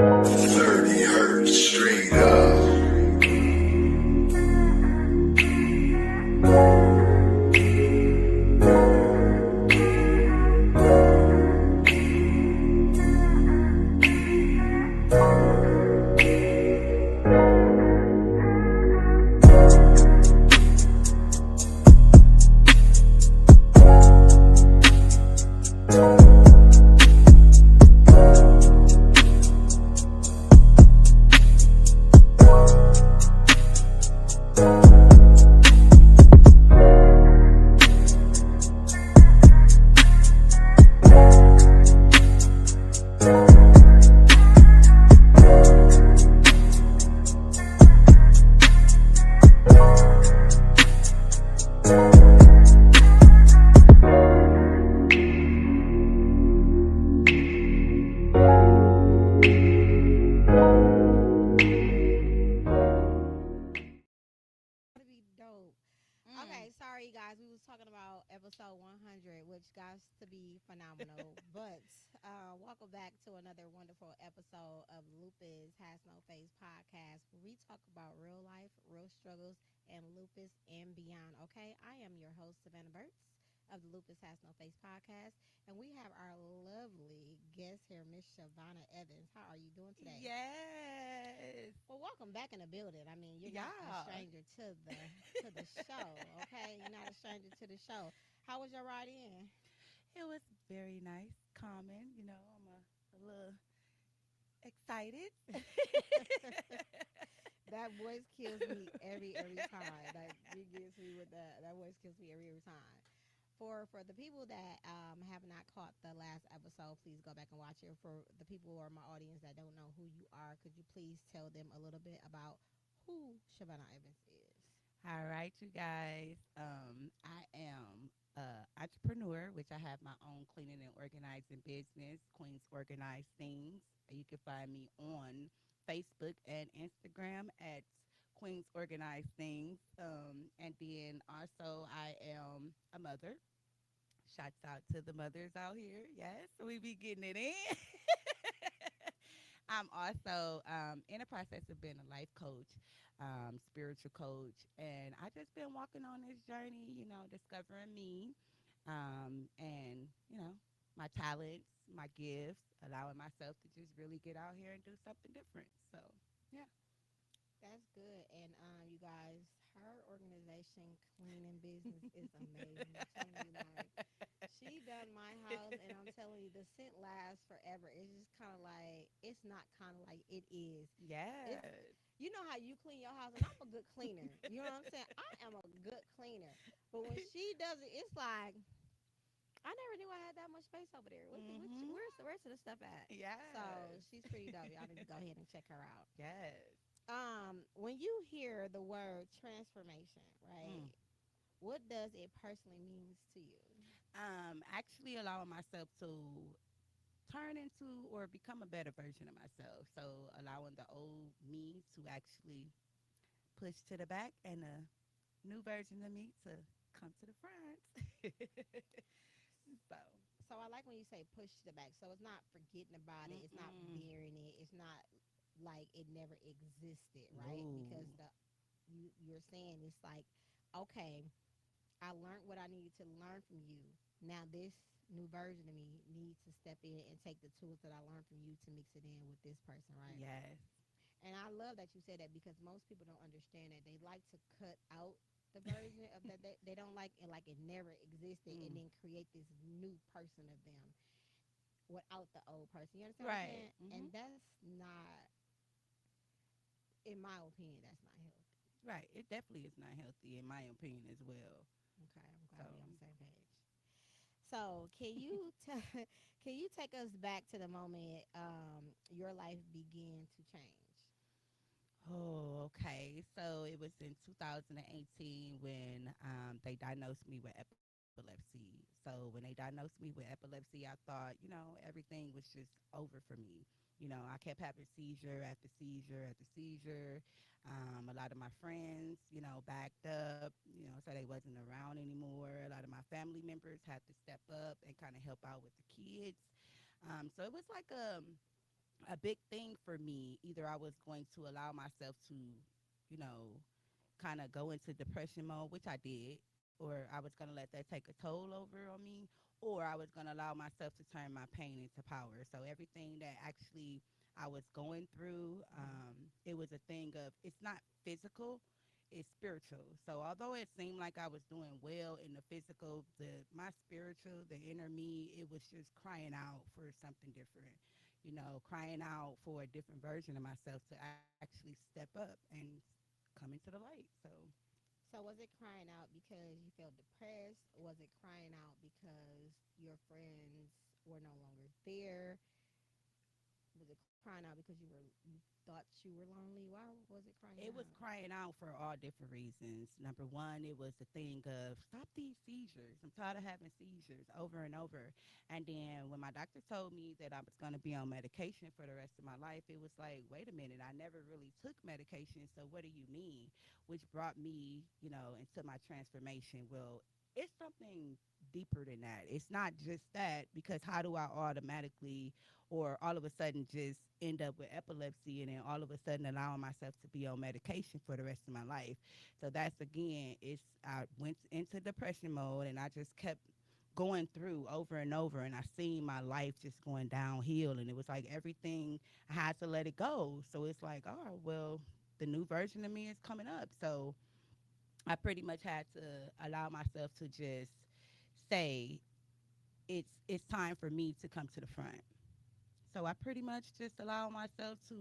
30 hertz straight up. Sorry, guys. We was talking about episode 100, which got to be phenomenal. But welcome back to another wonderful episode of Lupus Has No Face podcast, where we talk about real life, real struggles, and lupus and beyond. Okay, I am your host, Savannah Burks of the Lupus Has No Face podcast, and we have our lovely guest here, Miss Shavonda Evans. How are you doing today? Yes. Well, welcome back in the building. I mean, you're not a Yeah. stranger to the show, okay? You're not a stranger to the show. How was your ride in? It was very nice, calming. I'm a little excited. That voice kills me every time. That you gets me with that voice kills me every time. For the people that have not caught the last episode, please go back and watch it. For the people or my audience that don't know who you are, could you please tell them a little bit about who Shavannah Evans is? All right, you guys. I am a entrepreneur, which I have my own cleaning and organizing business, Queens Organized Things. You can find me on Facebook and Instagram at Queens Organized Things. And then also I am a mother. Shouts out to the mothers out here. Yes, we be getting it in. I'm also in the process of being a life coach, spiritual coach, and I just been walking on this journey, discovering me, and my talents, my gifts, allowing myself to just really get out here and do something different. So, yeah. That's good. And you guys, her organization cleaning business is amazing. I'm telling you, like she done my house, and I'm telling you, the scent lasts forever. It's just kind of like it's not kind of like it is. It's Yes. you know how you clean your house, and I'm a good cleaner. You know what I'm saying? I am a good cleaner. But when she does it, it's like I never knew I had that much space over there. Mm-hmm. Where's the stuff at? So Yes. she's pretty dope. Y'all need to go ahead and check her out. Yes. When you hear the word transformation, right? Mm. What does it personally means to you? Actually allowing myself to turn into or become a better version of myself. So allowing the old me to actually push to the back and a new version of me to come to the front. So, So I like when you say push to the back. So it's not forgetting about it. It's not mm-mm. burying it. It's not like it never existed, right? No. Because you're saying it's like, okay, I learned what I needed to learn from you. Now this new version of me needs to step in and take the tools that I learned from you to mix it in with this person, right? Yes. And I love that you said that because most people don't understand that they like to cut out the version of that they don't like it never existed and Mm. then create this new person of them without the old person. You understand what I'm Right. saying? And Mm-hmm. that's not, in my opinion, that's not healthy. Right. It definitely is not healthy, in my opinion, as well. Okay, I'm So, glad we're on the same page. So, can you take us back to the moment your life began to change? oh, okay. So it was in 2018 when they diagnosed me with epilepsy. So when they diagnosed me with epilepsy, I thought, everything was just over for me. I kept having seizure after seizure after seizure. A lot of my friends, backed up, so they wasn't around anymore. A lot of my family members had to step up and kind of help out with the kids. So it was like a big thing for me, either I was going to allow myself to, you know, kind of go into depression mode, which I did, or I was going to let that take a toll over on me, or I was going to allow myself to turn my pain into power. So everything that actually I was going through, it was a thing of, it's not physical, it's spiritual. So although it seemed like I was doing well in the physical, my spiritual, the inner me, it was just crying out for something different. Crying out for a different version of myself to actually step up and come into the light. So So was it crying out because you felt depressed? Was it crying out because your friends were no longer there? Was it crying out because you thought you were lonely? Why was it crying it was out? crying out for all different reasons. Number one, it was the thing of stop these seizures. I'm tired of having seizures over and over. And then when my doctor told me that I was going to be on medication for the rest of my life, it was like, wait a minute, I never really took medication. So what do you mean? Which brought me, into my transformation. Well, it's something deeper than that. It's not just that, because how do I automatically or all of a sudden just end up with epilepsy and then all of a sudden allowing myself to be on medication for the rest of my life? So that's, again, it's I went into depression mode and I just kept going through over and over, and I seen my life just going downhill, and it was like everything, I had to let it go. So it's like, oh well, the new version of me is coming up. So I pretty much had to allow myself to just say it's time for me to come to the front. So I pretty much just allow myself to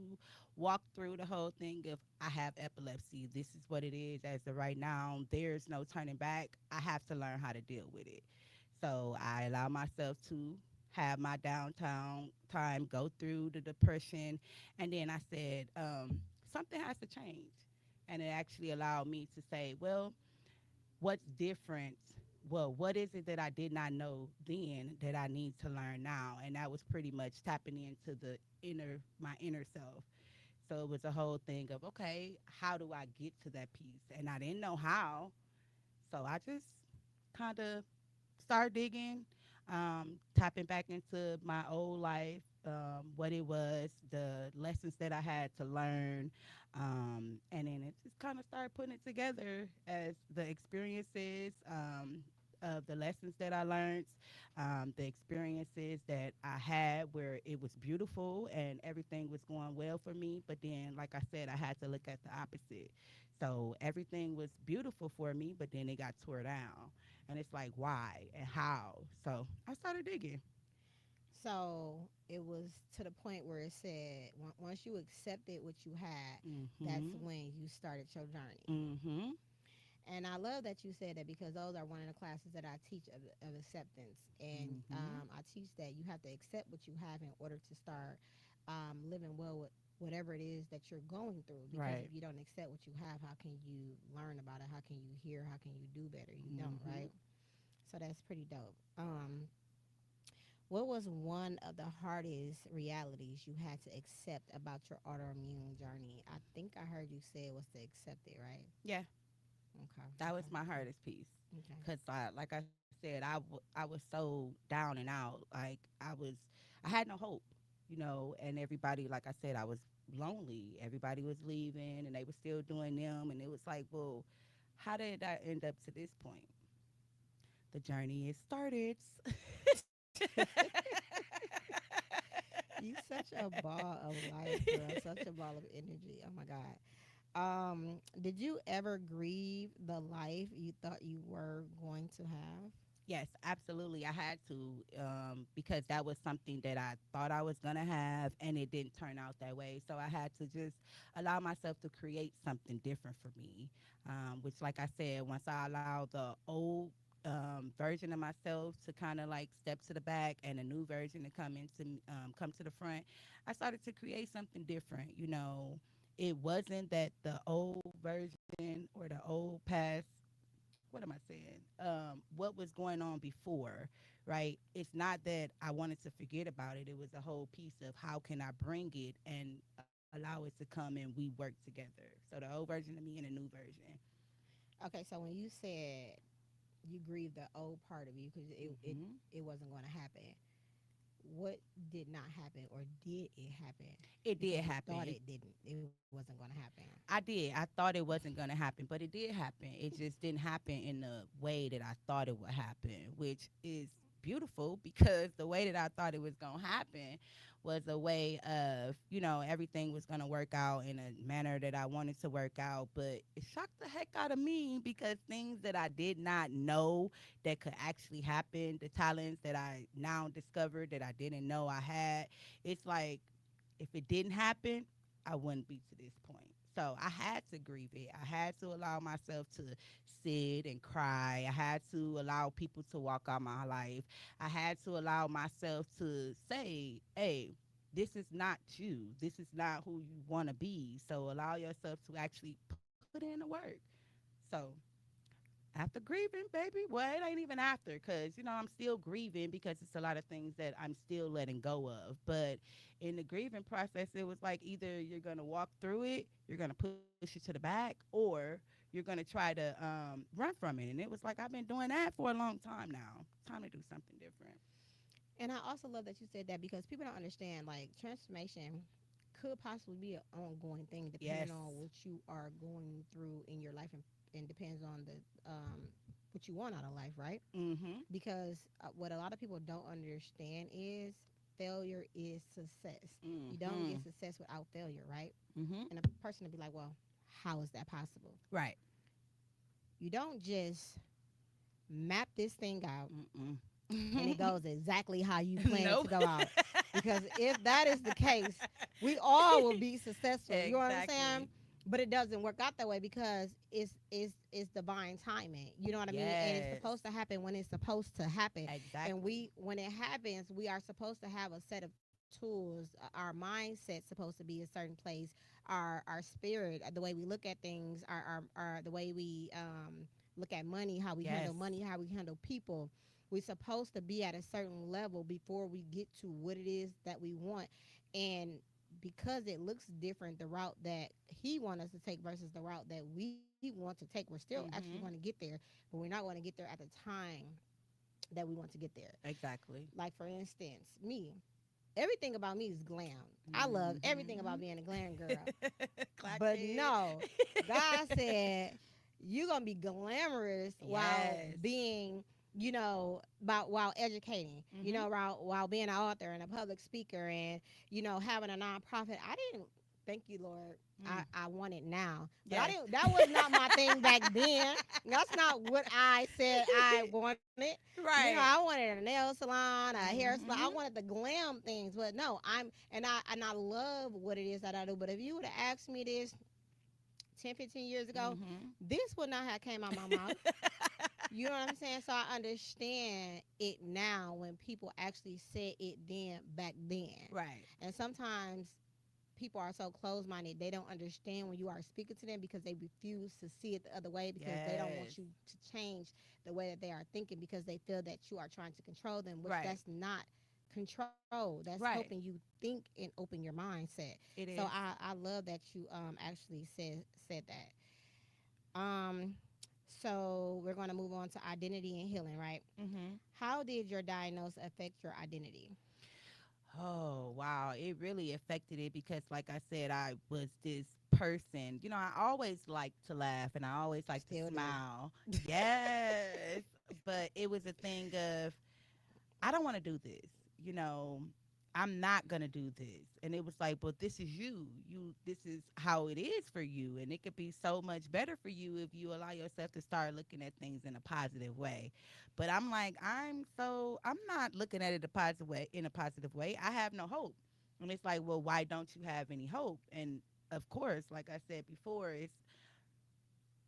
walk through the whole thing of, I have epilepsy. This is what it is as of right now. There's no turning back. I have to learn how to deal with it. So I allow myself to have my downtown time, go through the depression, and then I said, something has to change. And it actually allowed me to say, well, what's different? Well, what is it that I did not know then that I need to learn now? And that was pretty much tapping into my inner self. So it was a whole thing of, okay, how do I get to that peace? And I didn't know how. So I just kind of start digging, tapping back into my old life, what it was, the lessons that I had to learn, and then it just kind of started putting it together as the experiences. Of the lessons that I learned, the experiences that I had where it was beautiful and everything was going well for me. But then, like I said, I had to look at the opposite. So everything was beautiful for me, but then it got tore down. And it's like, why and how? So I started digging. So it was to the point where it said once you accepted what you had, that's Mm-hmm. when you started your journey. Mm-hmm. And I love that you said that because those are one of the classes that I teach of acceptance. And Mm-hmm. I teach that you have to accept what you have in order to start living well with whatever it is that you're going through. Because if Right. you don't accept what you have, how can you learn about it? How can you hear? How can you do better? You don't, Mm-hmm. right? So that's pretty dope. What was one of the hardest realities you had to accept about your autoimmune journey? I think I heard you say it was to accept it, right? Yeah, Okay, that was okay, my hardest piece. okay. Cause like I said, I was so down and out. Like I had no hope, and everybody, like I said, I was lonely. Everybody was leaving and they were still doing them. And it was like, well, how did I end up to this point? The journey is started. You such a ball of life, girl. Such a ball of energy. Oh my God. Did you ever grieve the life you thought you were going to have? Yes, absolutely. I had to, because that was something that I thought I was going to have, and it didn't turn out that way. So I had to just allow myself to create something different for me, which, like I said, once I allowed the old version of myself to kind of like step to the back and a new version to come to the front, I started to create something different. It wasn't that the old version or the old past, what am I saying? What was going on before, right? It's not that I wanted to forget about it. It was a whole piece of how can I bring it and allow it to come and we work together. So the old version of me and a new version. Okay, so when you said you grieved the old part of you because it Hmm. it wasn't going to happen, what did not happen, or did it happen? It Because did you thought happen. it didn't. It wasn't going to happen. I did. I thought it wasn't going to happen, but it did happen. It just didn't happen in the way that I thought it would happen, which is beautiful because the way that I thought it was going to happen was a way of, everything was going to work out in a manner that I wanted to work out. But it shocked the heck out of me because things that I did not know that could actually happen, the talents that I now discovered that I didn't know I had, it's like if it didn't happen, I wouldn't be to this point. So I had to grieve it. I had to allow myself to sit and cry. I had to allow people to walk out my life. I had to allow myself to say, hey, this is not you. This is not who you want to be. So allow yourself to actually put in the work. So after grieving, baby, well, it ain't even after because, I'm still grieving because it's a lot of things that I'm still letting go of. But in the grieving process, it was like either you're going to walk through it, you're going to push it to the back, or you're going to try to run from it. And it was like, I've been doing that for a long time now. Time to do something different. And I also love that you said that, because people don't understand, like, transformation could possibly be an ongoing thing Yes. depending on what you are going through in your life, and depends on the what you want out of life, right? Mm-hmm. Because what a lot of people don't understand is failure is success. You don't Mm-hmm. get success without failure, right? Mm-hmm. And a person will be like, well, how is that possible? Right. You don't just map this thing out Mm-mm. and it goes exactly how you plan it Nope. to go out. Because if that is the case, we all will be successful. You know what I'm saying? Exactly. But it doesn't work out that way, because it's divine timing. You know what I mean? And it's Yes. supposed to happen when it's supposed to happen. And Exactly. when it happens, we are supposed to have a set of tools. Our mindset's supposed to be a certain place. Our spirit, the way we look at things, our the way we look at money, how we Yes. handle money, how we handle people. We're supposed to be at a certain level before we get to what it is that we want. And because it looks different, the route that he wants us to take versus the route that we want to take, we're still actually going to Mm-hmm. get there, but we're not going to get there at the time that we want to get there. Exactly. Like, for instance, me, everything about me is glam. I love everything Mm-hmm. about being a glam girl. Clock But it. no, God said you're gonna be glamorous while Yes. being, about while educating, Mm-hmm. while being an author and a public speaker, and having a nonprofit. I didn't. Thank you, Lord. Mm. I want it now, but I Yes. didn't. That was not my thing back then. That's not what I said I wanted. I Right. wanted a nail salon, a hair salon. I Mm-hmm. wanted the glam things, but no, I love what it is that I do. But if you would have asked me this 10, 15 years ago, Mm-hmm. this would not have came out my mouth. You know what I'm saying? So I understand it now when people actually said it then back then. Right. And sometimes people are so closed minded, they don't understand when you are speaking to them, because they refuse to see it the other way, because they don't Yes. want you to change the way that they are thinking, because they feel that you are trying to control them, which Right. that's not control. That's helping Right. you think and open your mindset. It So is. I love that you actually said that. So we're going to move on to identity and healing, right? Mm-hmm. How did your diagnosis affect your identity? Oh, wow. It really affected it because, like I said, I was this person. I always liked to laugh and I always liked to Still do. smile. Yes. But it was a thing of, I don't want to do this. You know, I'm not gonna do this. And it was like, but this is you. This is how it is for you. And it could be so much better for you if you allow yourself to start looking at things in a positive way. But I'm like, I'm not looking at it in a positive way. I have no hope. And it's like, well, why don't you have any hope? And of course, like I said before, it's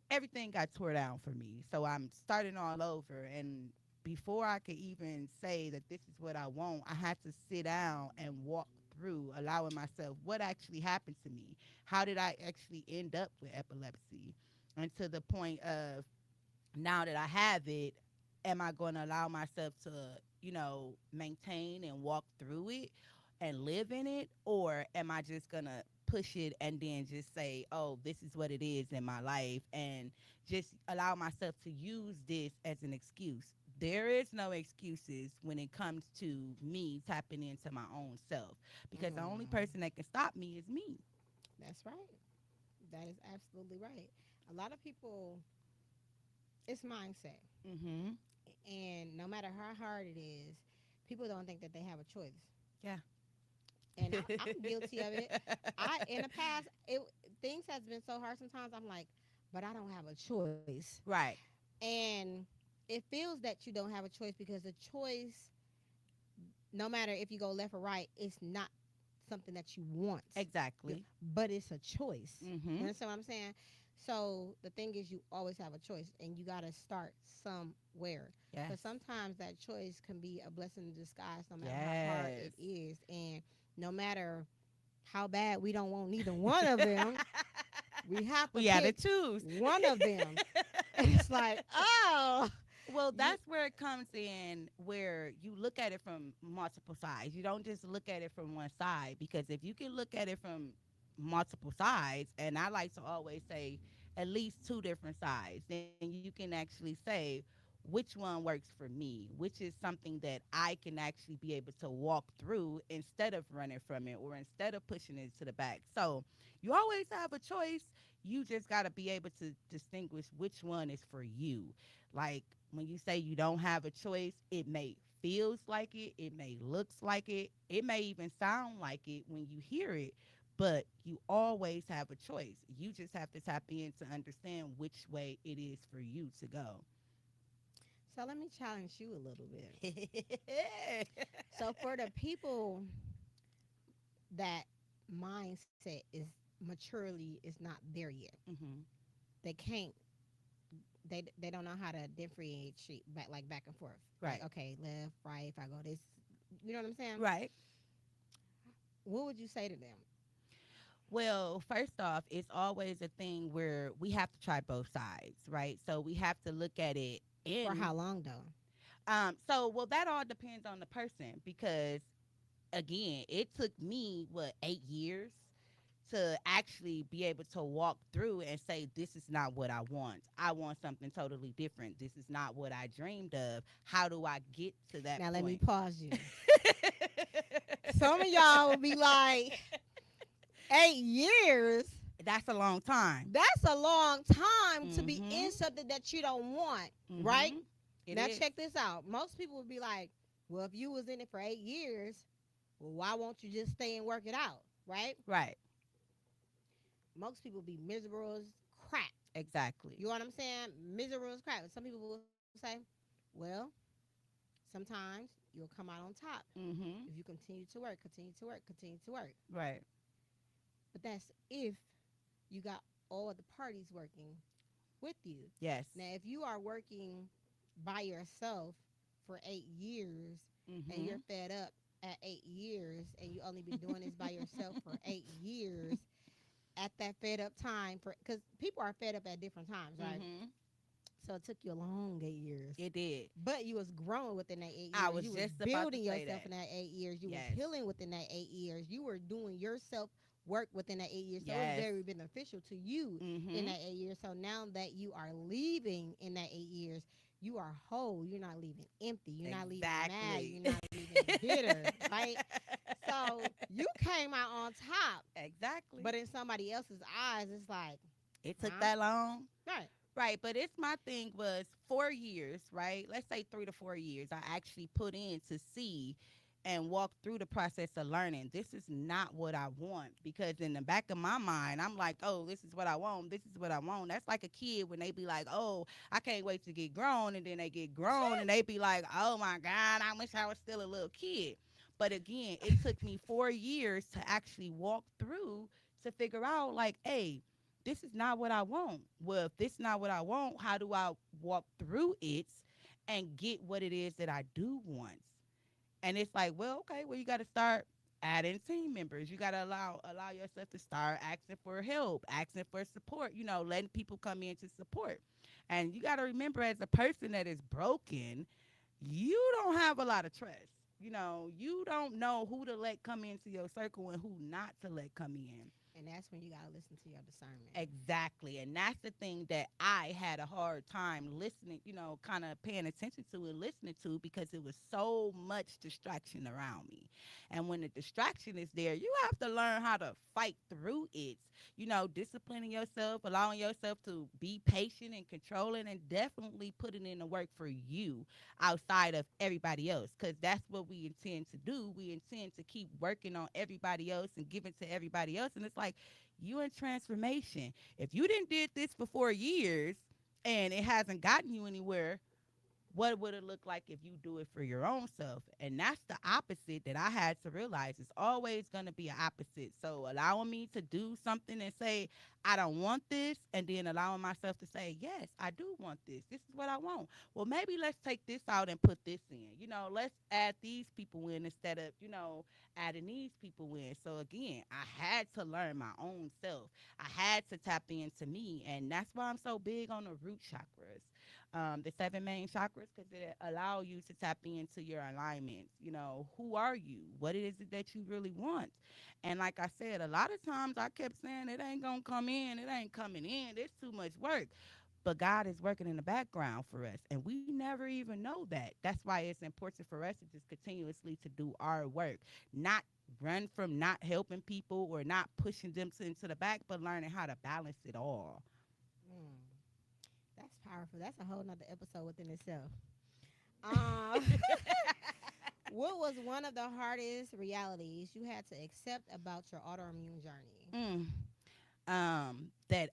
everything got tore down for me. So I'm starting all over. And before I could even say that this is what I want, I had to sit down and walk through allowing myself what actually happened to me. How did I actually end up with epilepsy? And to the point of now that I have it, am I going to allow myself to, maintain and walk through it and live in it? Or am I just going to push it and then just say, oh, this is what it is in my life and just allow myself to use this as an excuse? there is no excuses when it comes to me tapping into my own self, because the only Mm, person that can stop me is me. that's right. That is absolutely right. A lot of people, it's mindset. Mhm. And no matter how hard it is, people don't think that they have a choice. Yeah. And I'm guilty of it. In the past, things has been so hard sometimes. I'm like, but I don't have a choice. Right. And it feels that you don't have a choice because the choice, no matter if you go left or right, it's not something that you want. Exactly. But it's a choice. You Mhm. understand what I'm saying? So the thing is, you always have a choice, and you got to start somewhere. Yes. Because sometimes that choice can be a blessing in disguise, no matter how hard Yes. it is, and no matter how bad we don't want neither one of them, we have to We had to pick choose. one of them. And it's like, oh, Well, you, that's where it comes in, where you look at it from multiple sides. You don't just look at it from one side, because if you can look at it from multiple sides, and I like to always say at least two different sides, then you can actually say which one works for me, which is something that I can actually be able to walk through instead of running from it or instead of pushing it to the back. So you always have a choice. You just got to be able to distinguish which one is for you. Like, when you say you don't have a choice, it may feels like it, it may looks like it may even sound like it when you hear it, but you always have a choice. You just have to tap in to understand which way it is for you to go. so let me challenge you a little bit. So for the people that mindset is maturely is not there yet, Mhm. they can't they don't know how to differentiate back and forth. Like, Right. okay, left, right, if I go this, you know what I'm saying? Right. What would you say to them? Well, first off, it's always a thing where we have to try both sides, right? So we have to look at it For in how long though? well, that all depends on the person, because again, it took me what, 8 years to actually be able to walk through and say, this is not what I want. I want something totally different. This is not what I dreamed of. How do I get to that Now let me point? pause you. Some of y'all will be like, 8 years? That's a long time. That's a long time to be in Mhm. something that you don't want, right? Mhm. It Now is. check this out. Most people would be like, well, if you was in it for 8 years, well, why won't you just stay and work it out, right? Right. Most people be miserable as crap. Exactly. You know what I'm saying? Miserable as crap. Some people will say, well, sometimes you'll come out on top if you Mhm. continue to work, continue to work, continue to work. Right. But that's if you got all the parties working with you. Yes. Now, if you are working by yourself for 8 years and you're Mhm. fed up at 8 years and you only been doing this by yourself for 8 years, at that fed up time, for because people are fed up at different times, right? Mhm. So it took you a long 8 years. It did. But you was growing within that eight I years. was You was just about to building say yourself that. in that 8 years. You was Yes. healing within that 8 years. You were doing yourself work within that 8 years. So it's Yes. very beneficial to you in Mhm. that 8 years. So now that you are leaving in that 8 years, you are whole. You're not leaving empty. You're not leaving mad. Exactly. You're not leaving bitter, right? So you came out on top. Exactly. But in somebody else's eyes, it's like, It took huh? that long. Right. Right, but it's my thing was 4 years, right? Let's say 3 to 4 years. I actually put in to see and walk through the process of learning. This is not what I want, because in the back of my mind, I'm like, oh, this is what I want. This is what I want. That's like a kid when they be like, oh, I can't wait to get grown. And then they get grown and they be like, oh my God, I wish I was still a little kid. But again, it took me 4 years to actually walk through to figure out, like, hey, this is not what I want. Well, if this is not what I want, how do I walk through it and get what it is that I do want? And it's like, well, okay, well, you got to start adding team members. You got to allow yourself to start asking for help, asking for support. Letting people come in to support. And you got to remember, as a person that is broken, you don't have a lot of trust. You don't know who to let come into your circle and who not to let come in. And that's when you gotta listen to your discernment. Exactly. And that's the thing that I had a hard time listening, kind of paying attention to and listening to because it was so much distraction around me. And when the distraction is there, you have to learn how to fight through it. Disciplining yourself, allowing yourself to be patient and controlling, and definitely putting in the work for you outside of everybody else. Because that's what we intend to do. We intend to keep working on everybody else and giving to everybody else. And it's like, you in transformation. If you didn't did this for 4 years and it hasn't gotten you anywhere, what would it look like if you do it for your own self? And that's the opposite that I had to realize. It's always going to be an opposite. So allowing me to do something and say, I don't want this, and then allowing myself to say, yes, I do want this. This is what I want. Well, maybe let's take this out and put this in. Let's add these people in instead of, adding these people in. So again, I had to learn my own self. I had to tap into me. And that's why I'm so big on the root chakras, the seven main chakras, because it allow you to tap into your alignments. Who are you? What is it that you really want? And like I said, a lot of times I kept saying it ain't gonna come in, it ain't coming in, it's too much work. But God is working in the background for us, and we never even know that. That's why it's important for us to just continuously to do our work, not run from not helping people or not pushing them into the back, but learning how to balance it all. Mm, that's powerful. That's a whole nother episode within itself. Um, what was one of the hardest realities you had to accept about your autoimmune journey? Mm. That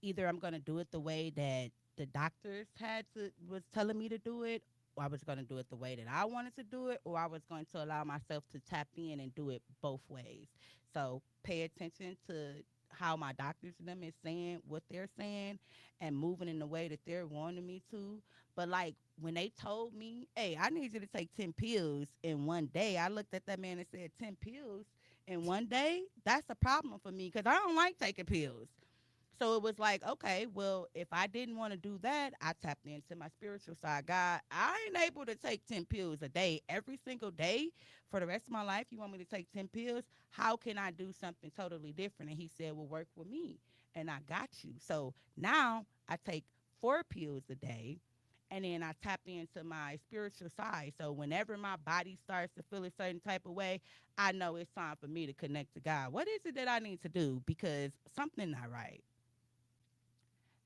either I'm gonna do it the way that the doctors had to was telling me to do it, or I was gonna do it the way that I wanted to do it, or I was going to allow myself to tap in and do it both ways. So pay attention to how my doctors and them is saying what they're saying and moving in the way that they're wanting me to. But like when they told me, hey, I need you to take 10 pills in one day, I looked at that man and said, 10 pills in one day? That's a problem for me because I don't like taking pills. So it was like, okay, well, if I didn't want to do that, I tapped into my spiritual side. God, I ain't able to take 10 pills a day every single day for the rest of my life. You want me to take 10 pills? How can I do something totally different? And he said, well, work with me. And I got you. So now I take 4 pills a day. And then I tap into my spiritual side. So whenever my body starts to feel a certain type of way, I know it's time for me to connect to God. What is it that I need to do? Because something not right.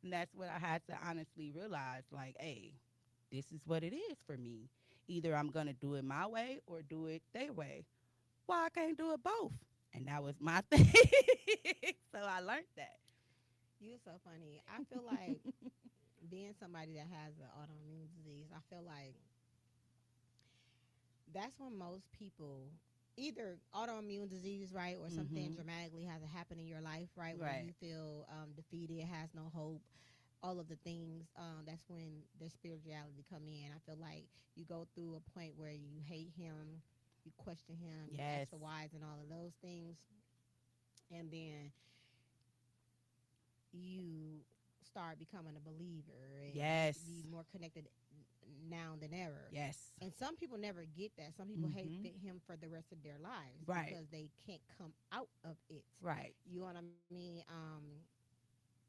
And that's what I had to honestly realize. Like, hey, this is what it is for me. Either I'm gonna do it my way or do it their way. Why I can't do it both? And that was my thing. So I learned that. You're so funny. I feel like being somebody that has an autoimmune disease, I feel like that's when most people either autoimmune disease, right, or something Mm-hmm. dramatically has to happen in your life, right, where you Right. feel defeated, has no hope, all of the things. That's when the spirituality come in. I feel like you go through a point where you hate him, you question him, you ask Yes. the whys and all of those things, and then you start becoming a believer and you Yes. be more connected now than ever. Yes. And some people never get that. Some people hate Mm-hmm. him for the rest of their lives Right. because they can't come out of it. Right. You know what I mean?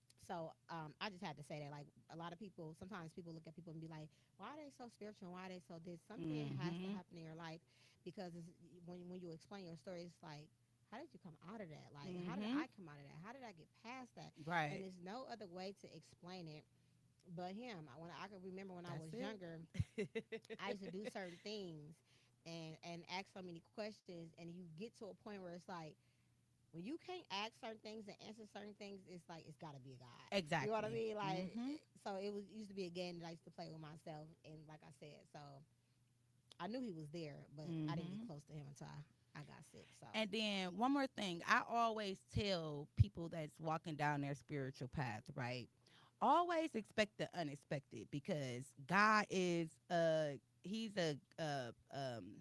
So I just had to say that, like, a lot of people, sometimes people look at people and be like, why are they so spiritual? Why are they so this? Something has to Mm-hmm. happen in your life because when you explain your story, it's like, how did you come out of that? Like, how did Mm-hmm. I come out of that? How did I get past that? And Right. there's no other way to explain it but him. When I can remember when I That's was younger, it. I used to do certain things and ask so many questions, and you get to a point where it's like when you can't ask certain things and answer certain things, it's like it's got to be a God. You know what I Exactly. mean? Like, Mm-hmm. so it was used to be a game that I used to play with myself, and like I said, so I knew he was there, but I didn't get Mm-hmm. close to him until I got sick. So And then one more thing, I always tell people that's walking down their spiritual path, right? Always expect the unexpected because God is he's a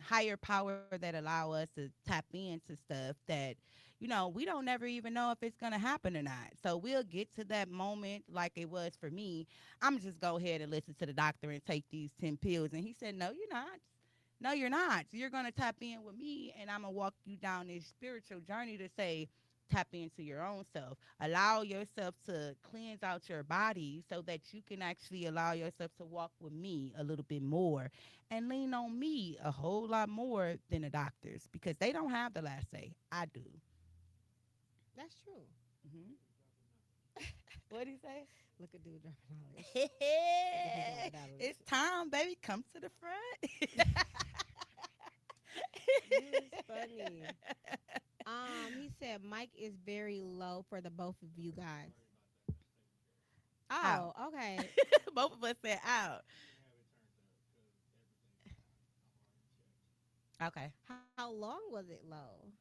higher power that allow us to tap into stuff that we don't never even know if it's gonna happen or not. So we'll get to that moment like it was for me. I'm just go ahead and listen to the doctor and take these 10 pills, and he said, no, you're not. No, you're not. You're going to tap in with me, and I'm going to walk you down this spiritual journey to say, tap into your own self. Allow yourself to cleanse out your body so that you can actually allow yourself to walk with me a little bit more and lean on me a whole lot more than the doctors because they don't have the last say. I do. That's true. Hmm. What do you say? Look at dude dropping knowledge. Look at he dropping It's knowledge. time, baby. Come to the front. You is funny. He said Mike is very low for the both of you guys. Out. Oh, okay. Both of us said out. Okay. How long was it low?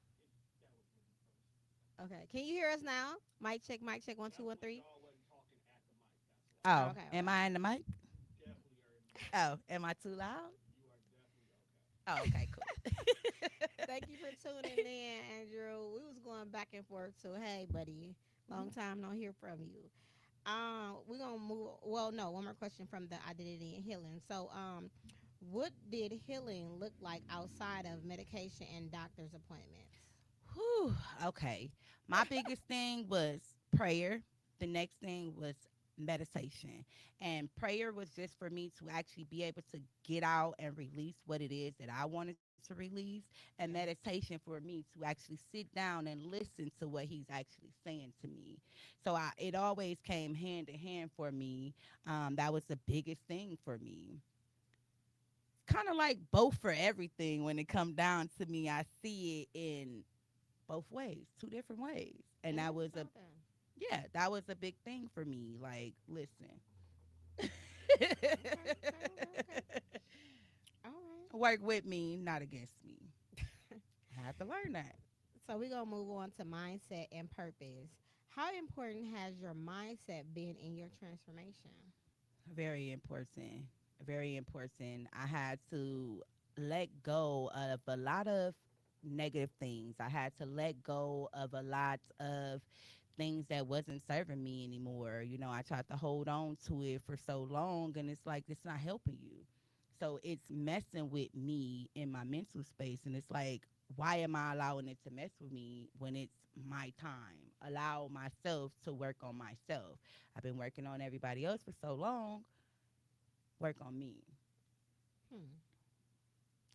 Okay. Can you hear us now? Mic check, 1 2 1 3. Oh, Oh, okay, am okay. I in the mic? Oh, am I too loud? Oh, okay, cool. Thank you for tuning in, Andrew. We was going back and forth, so hey, buddy, long time no hear from you. We're gonna move. Well, no, one more question from the identity and healing. So, what did healing look like outside of medication and doctor's appointments? Whew, okay. My biggest thing was prayer. The next thing was meditation. And prayer was just for me to actually be able to get out and release what it is that I wanted to release. And Okay. meditation for me to actually sit down and listen to what he's actually saying to me. So it always came hand in hand for me. That was the biggest thing for me. Kind of like both for everything when it come down to me. I see it in both ways, two different ways. And And that that's was a something. yeah, that was a big thing for me. Like, listen. Okay, okay, okay, okay. All right. Work with me, not against me. I have to learn that. So we're gonna move on to mindset and purpose. How important has your mindset been in your transformation? Very important. Very important. I had to let go of a lot of negative things. I had to let go of a lot of things that wasn't serving me anymore. You know, I tried to hold on to it for so long and it's like it's not helping you. So it's messing with me in my mental space and it's like why am I allowing it to mess with me when it's my time? Allow myself to work on myself. I've been working on everybody else for so long. Work on me. Hmm.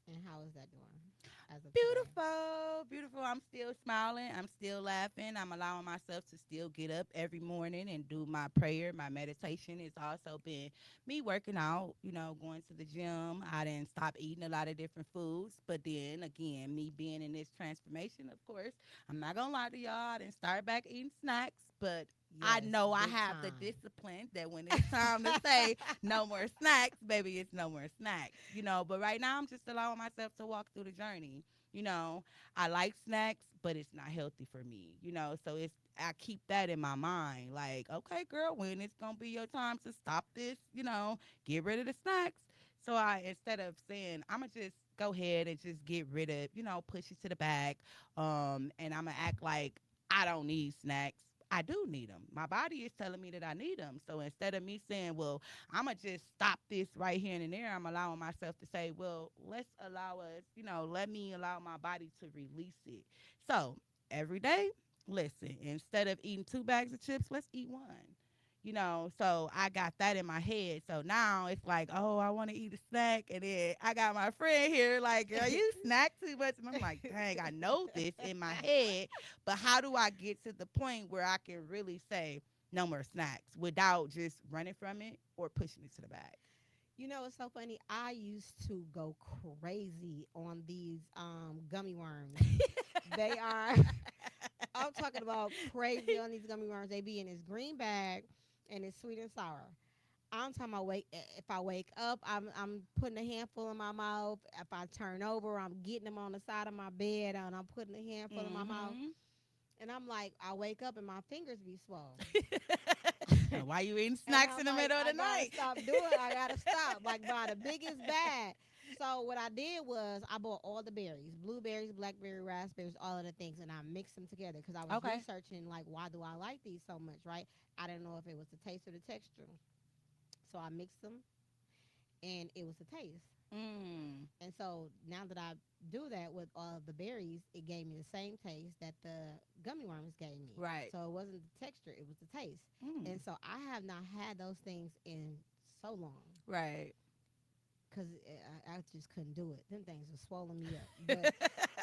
And how is that doing as of today? Beautiful, beautiful. I'm still smiling. I'm still laughing. I'm allowing myself to still get up every morning and do my prayer, my meditation. It's also been me working out, you know, going to the gym. I didn't stop eating a lot of different foods. But then again, me being in this transformation, of course, I'm not going to lie to y'all. I didn't start back eating snacks, but I Yes, know I big have the time. discipline that when it's time to say no more snacks, baby, it's no more snacks, you know. But right now, I'm just allowing myself to walk through the journey. You know, I like snacks, but it's not healthy for me, you know. So I keep that in my mind. Like, okay, girl, when it's gonna be your time to stop this, you know, get rid of the snacks. So I instead of saying I'ma just go ahead and just get rid of, you know, push it to the back, and I'ma act like I don't need snacks. I do need them. My body is telling me that I need them. So instead of me saying, well, I'm going to just stop this right here and there, I'm allowing myself to say, well, let's allow us, you know, let me allow my body to release it. So every day, listen, instead of eating 2 bags of chips, let's eat one. You know, so I got that in my head. So now it's like, oh, I want to eat a snack. And then I got my friend here, like, girl, you snack too much. And I'm like, dang, I know this in my head. But how do I get to the point where I can really say no more snacks without just running from it or pushing it to the back? You know, it's so funny. I used to go crazy on these gummy worms. They are I'm talking about crazy on these gummy worms. They be in this green bag and it's sweet and sour. I'm talking about if I wake up, I'm putting a handful in my mouth. If I turn over, I'm getting them on the side of my bed and I'm putting a handful in my mouth. Mm-hmm. And I'm like, I wake up and my fingers be swollen. Why you eating And snacks I'm in the like, middle of I the gotta night? stop doing it. I gotta stop. Like buy the biggest bag. So what I did was I bought all the berries, blueberries, blackberry, raspberries, all of the things, and I mixed them together because I was Okay. researching like why do I like these so much, right? I didn't know if it was the taste or the texture. So I mixed them and it was the taste. Mm. And so now that I do that with all of the berries, it gave me the same taste that the gummy worms gave me. Right. So it wasn't the texture, it was the taste. Mm. And so I have not had those things in so long Right. because I just couldn't do it. Them things were swollen me up. But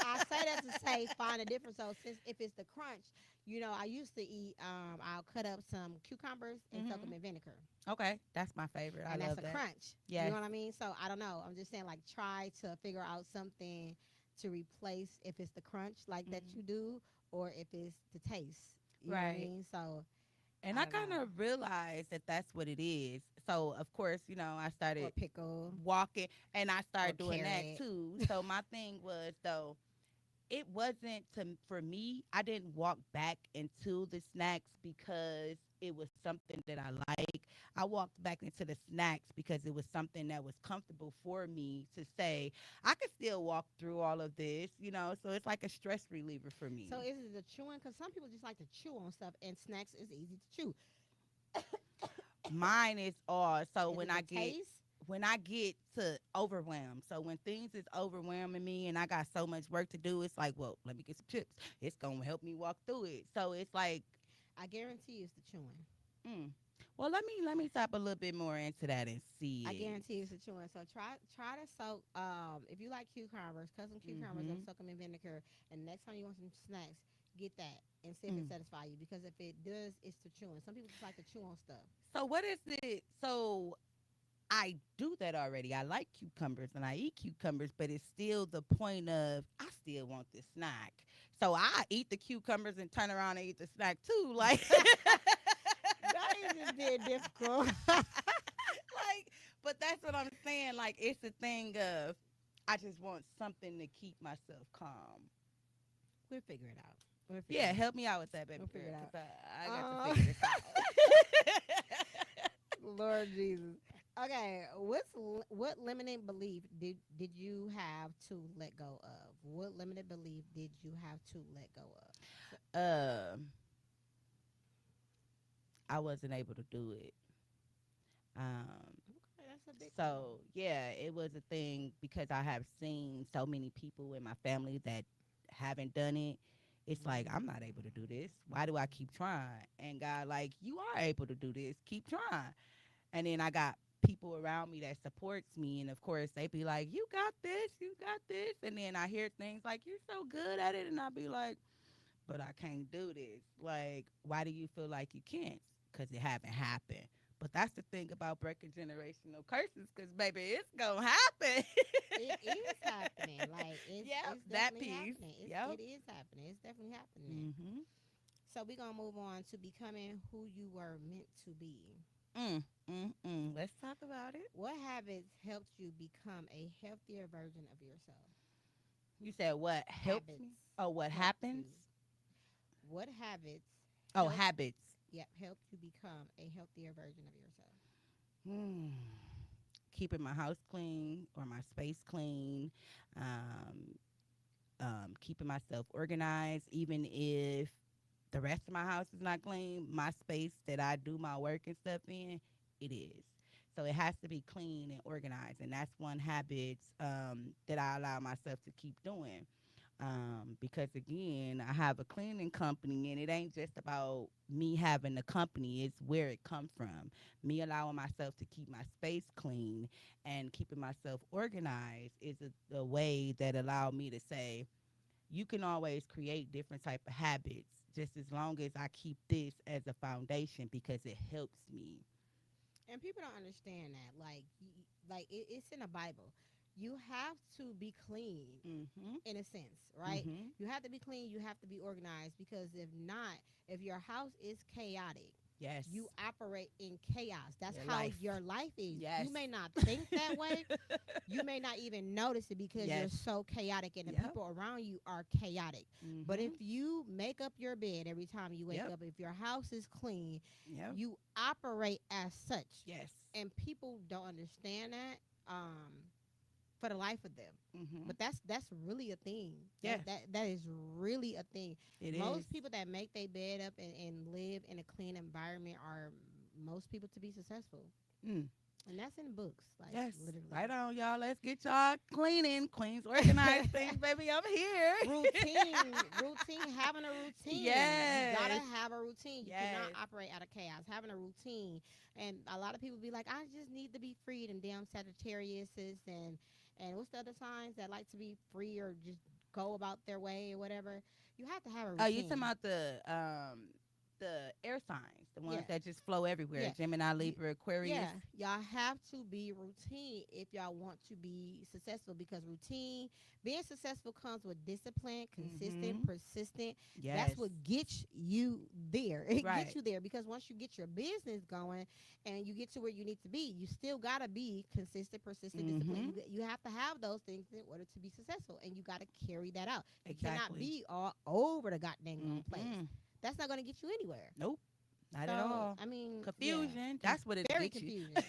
I say that to say find a difference. So since if it's the crunch, I used to eat. I'll cut up some cucumbers and soak them Mhm. in vinegar, Okay, that's my favorite. I and that's love a that. crunch. You Yes. know what I mean? So I don't know. I'm just saying, like, try to figure out something to replace if it's the crunch like that Mhm. you do, or if it's the taste. You know what I Right. mean? So And I I don't kind know. of realized that that's what it is. So, of course, I Or started pickle walking and I or started doing that carrot. too. So, my thing was, though, it wasn't for me. I didn't walk back into the snacks because it was something that I like. I walked back into the snacks because it was something that was comfortable for me to say I could still walk through all of this. So it's like a stress reliever for So me. is it the chewing? Because some people just like to chew on stuff, and snacks is easy to chew. Mine is all so Is when it I the get taste? when I get to overwhelm. So when things is overwhelming me and I got so much work to do, it's like, well, let me get some chips. It's gonna help me walk through it. So it's like, I guarantee it's the chewing. mm. Well, let me tap a little bit more into that and I see guarantee it's the chewing. So try to soak. If you like cucumbers, cut some it. cucumbers up, soak them in vinegar, and next time you want some snacks, get that and see if it Mm. satisfies you. Because if it does, it's the chewing. Some people just like to chew on stuff. So what is it? So I do that already. I like cucumbers and I eat cucumbers, but it's still the point of I still want this snack. So I eat the cucumbers and turn around and eat the snack too. Like That is just being difficult. like, but that's what I'm saying. Like, it's a thing of I just want something to keep myself calm. We'll figure it out. We'll figure Yeah, it out. help me out with that, baby We'll girl, figure it out. because I got to Uh, figure this out. Lord Jesus. Okay, what limiting belief did you have to let go of? What limited belief did you have to let go of? So, um, I wasn't able to do it. Um, okay, that's a big one. so yeah, it was a thing because I have seen so many people in my family that haven't done it. It's like Mm. I'm not able to do this. Why do I keep trying? And God, like, you are able to do this. Keep trying. And then I got people around me that supports me, and of course they be like, "You got this, you got this." And then I hear things like, "You're so good at it," and I be like, "But I can't do this." Like, why do you feel like you can't? Because it haven't happened. But that's the thing about breaking generational curses, because baby, it's gonna happen. It is happening. Like Yep, it's that definitely piece. happening. Yep. It is happening. It's definitely happening. Mhm. So we're gonna move on to becoming who you were meant to be. Let's talk about it. What habits helped you become a healthier version of yourself? You said what helps Habits me? Oh, what helped happens? you. What habits Oh, helped habits. yep, helped you become a healthier version of yourself? Hmm. Keeping my house clean or my space clean, um, keeping myself organized, even if the rest of my house is not clean, my space that I do my work and stuff in, it is. So it has to be clean and organized, and that's one habit that I allow myself to keep doing. Because again, I have a cleaning company, and it ain't just about me having the company; it's where it come from. Me allowing myself to keep my space clean and keeping myself organized is a way that allowed me to say, you can always create different type of habits, just as long as I keep this as a foundation because it helps me. And people don't understand that. Like it's in the Bible. You have to be clean Mhm. in a sense, right? Mhm. You have to be clean, you have to be organized because if not, if your house is chaotic, Yes. you operate in chaos. That's Your how life. your life is. Yes. You may not think that way. You may not even notice it because you're Yes. so chaotic and the Yep. people around you are chaotic. But if Mhm. you make up your bed every time you wake Yep. up, if your house is clean, Yep. you operate as such. Yes. And people don't understand that for the life of them. Mhm. But that's really a thing. Yes. That is really a thing. It is. Most people that make their bed up and live in a clean environment are most people to be successful. Mm. And that's in books, like Yes. literally. Right on, y'all. Let's get y'all cleaning. Queens organized things, baby. I'm here. Routine, having a routine. You gotta Yes. have a routine. You cannot Yes. operate out of chaos. Having a routine. And a lot of people be like, I just need to be free. And damn Sagittariuses and what's the other signs that like to be free or just go about their way or whatever. You have to have a Oh, you talking routine. about the air signs, the ones Yeah. that just flow everywhere. Yeah. Gemini, You, Libra, yeah, Aquarius. y'all have to be routine if y'all want to be successful because routine, being successful comes with discipline, consistent, Mm-hmm. persistent. That's Yes. what gets you there. It gets Right. you there because once you get your business going and you get to where you need to be, you still got to be consistent, persistent, disciplined. Mm-hmm. You have to have those things in order to be successful and you got to carry that out. You cannot Exactly. be all over the goddamn place. Mm-mm. That's not going to get you anywhere. Nope. Not at So all. I mean, yeah, Confusion. That's what it very gets you. confusing.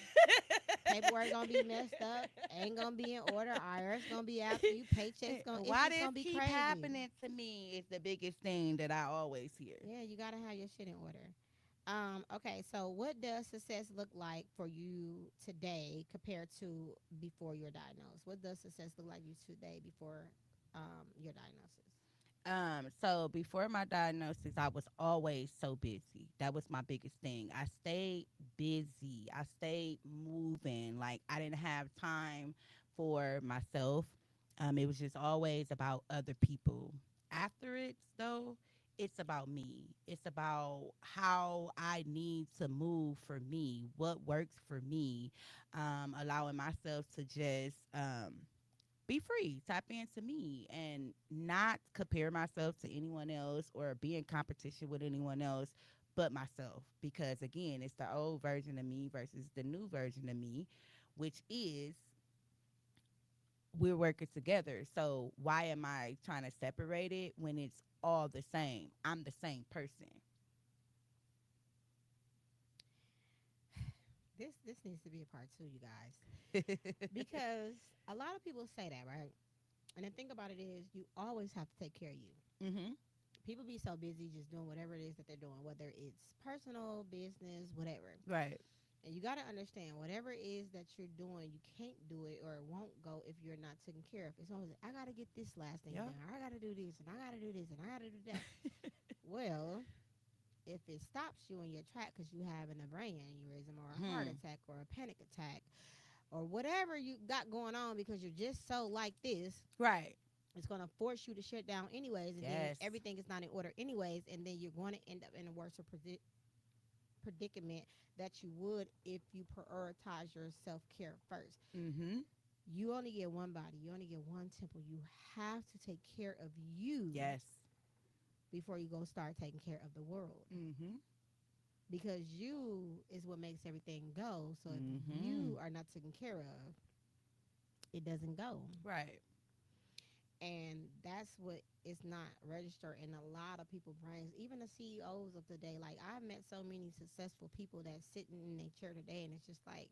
Paperwork gonna be messed up. Ain't gonna be in order. IRS gonna be after you. Paychecks gonna. It's Why just this gonna be keep crazy. happening to me is the biggest thing that I always hear. Yeah, you gotta have your shit in order. Okay, so what does success look like for you today compared to before you're diagnosed? What does success look like you today before your diagnosis? So before my diagnosis, I was always so busy. That was my biggest thing. I stayed busy. I stayed moving. Like I didn't have time for myself. It was just always about other people. After it, though, it's about me. It's about how I need to move for me, what works for me, allowing myself to just be free, tap into me, and not compare myself to anyone else or be in competition with anyone else but myself. Because again, it's the old version of me versus the new version of me, which is we're working together. So why am I trying to separate it when it's all the same? I'm the same person. This needs to be a part two, you guys, because a lot of people say that, right? And the thing about it is, you always have to take care of you. Mhm. People be so busy just doing whatever it is that they're doing, whether it's personal, business, whatever. Right. And you got to understand, whatever it is that you're doing, you can't do it or it won't go if you're not taken care of. It's always, I got to get this last thing Yep. done. I got to do this and I got to do this and I got to do that. Well, if it stops you in your track because you having a brain aneurysm or a heart Hmm. attack or a panic attack or whatever you got going on because you're just so like this, Right. it's going to force you to shut down anyways, and then Yes. everything is not in order anyways, and then you're going to end up in a worse predicament that you would if you prioritize your self-care first. Mhm. You only get one body, you only get one temple. You have to take care of you Yes. before you go start taking care of the world, Mhm. because you is what makes everything go. So if Mhm. you are not taken care of, it doesn't go. Right. And that's what is not registered in a lot of people's brains, even the CEOs of today. Like, I've met so many successful people that sitting in their chair today and it's just like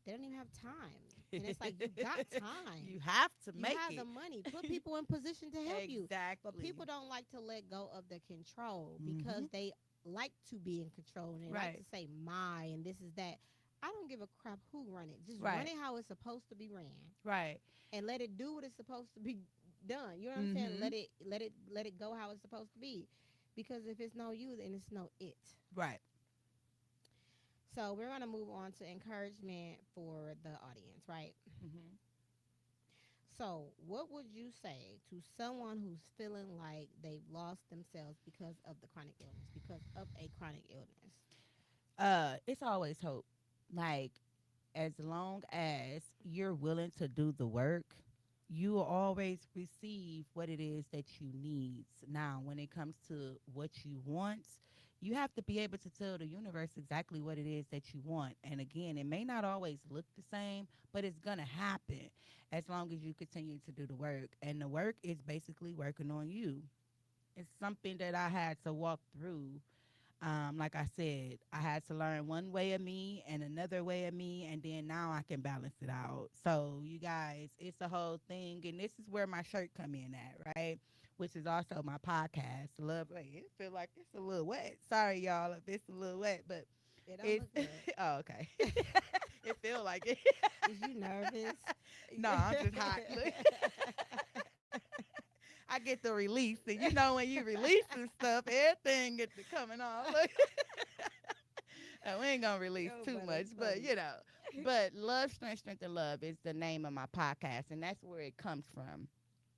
they don't even have time. And it's like, you got time, You have to you make have the it. money, put people in position to help you. But Exactly. people don't like to let go of the control because Mhm. they like to be in control and they like to Right. say my and this is that. I don't give a crap who run it. Just run Right. it how it's supposed to be ran Right. and let it do what it's supposed to be done. You know what I'm saying? Mhm. Let it go how it's supposed to be. Because if it's no you, then it's no it. Right. So we're gonna move on to encouragement for the audience, right? Mhm. So what would you say to someone who's feeling like they've lost themselves because of the chronic illness, because of a chronic illness? It's always hope. Like as long as you're willing to do the work, you will always receive what it is that you need. Now, when it comes to what you want, you have to be able to tell the universe exactly what it is that you want. And again, it may not always look the same, but it's going to happen as long as you continue to do the work. And the work is basically working on you. It's something that I had to walk through. Like I said, I had to learn one way of me and another way of me, and then now I can balance it out. So you guys, it's a whole thing, and this is where my shirt come in at, right? Which is also my podcast. Love, like, it feel like it's a little wet. Sorry, y'all, if it's a little wet, but It don't It's look good. oh, okay. It feel like it. Is you nervous? No, I'm just hot. Look, I get the release, and when you releasing stuff, everything get to coming off. Look, we ain't gonna release Yo, too but much, it's but funny. but love, strength, strength, and love is the name of my podcast, and that's where it comes from,